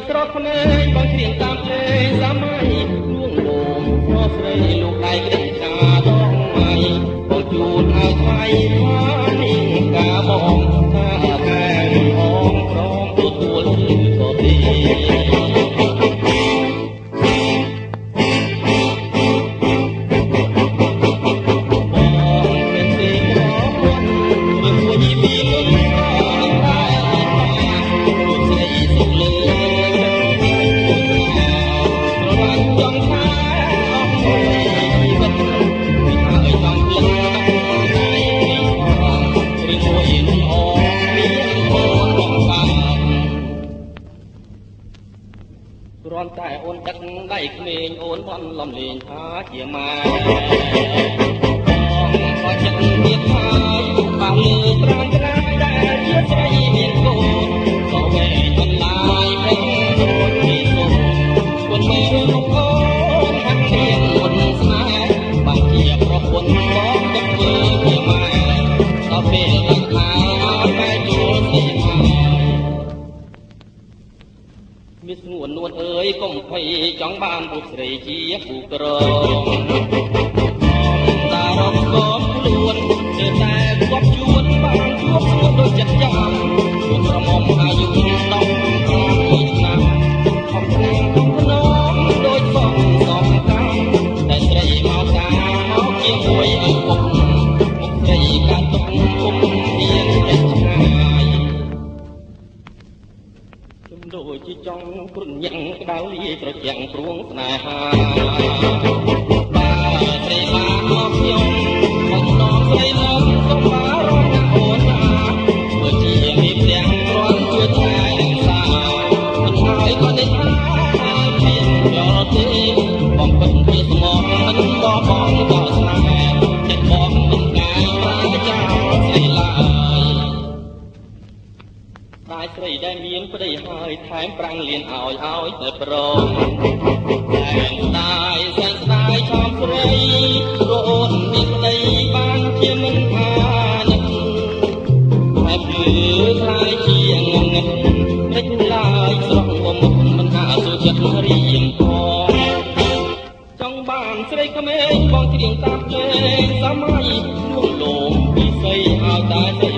ស្រស់ភ្នែកបងគ្រៀងតាមលេសម័យលួងលោមស្រីស្រីលោកឯងក្តីខាដងម៉ៃបងជូនឲ្យថ្លៃមកនេះកាបងថាតែអងព្រមទទួលក៏ទេគ្រាន់តែអូនដឹកដៃក្មេងអូនបន់លំលេងថាជាម៉ែបងក៏ចិត្តទៀតហើយបានលើត្រាំត្រាយដែលជាស្រីមានកូនក៏វែងបន្លាយពេញអូនពីសូនគុណមេលោកអូនហាក់មានមុនស្នេហ៍បានជាប្រពន្ធបងដឹកធ្វើជាម៉ែដល់ពេលដឹកខាងឲ្យម៉ែជួលទីម៉ែមានស្ងួននួនអើយកុំភ័យចង់បានពុទ្ធស្រីជាគូក្រតារំកប់ខ្លួនទៅតែគាត់ជួនបានជួបស្ងួនដូចចិត្តចាំជួបប្រមុំអាយុ10ឆ្នាំខំខ្លាំងខំភ្នំដូចបងសំកម្មតែស្រីមកតាមមកជាមួយឪពុកមុខស្រីកាត់ទុកគុំទៀនចិត្តឆ្ងាយដូចជាចង់ព្រុនញ៉ាំងក្តៅលាយត្រជាក់ព្រួងស្នេហាបើស្រីបានមកខ្ញុំបងដងស្រីមកសុំបារម្ភណាអូនណាបើជាមានផ្ទាំងគ្រាន់ជួយថែរក្សាមិនហើយក៏នេះថាមានយកទេបងពិតជាស្មោះមិនបោះបង់ដល់ស្នេហ៍ចិត្តបងមិនកាយប្រាចោលស្រីឡើយតែស្រីដែលមានប្តីហើយថែមប្រាំងលៀនឲ្យតែប្រងតែស្ដាយសែនស្ដាយឆោមស្រីព្រោះអូនមានប្តីបានជាមិនថានឹកតែភ្លឺខ្លាយជាងងឹតរិចឡើយស្រស់មុខមិនថាសុចិត្តរៀងផងចង់បានស្រីក្មេងបងគ្រៀងតាមលេងសម័យលួងលោមពីស្រីឲ្យតែស្រី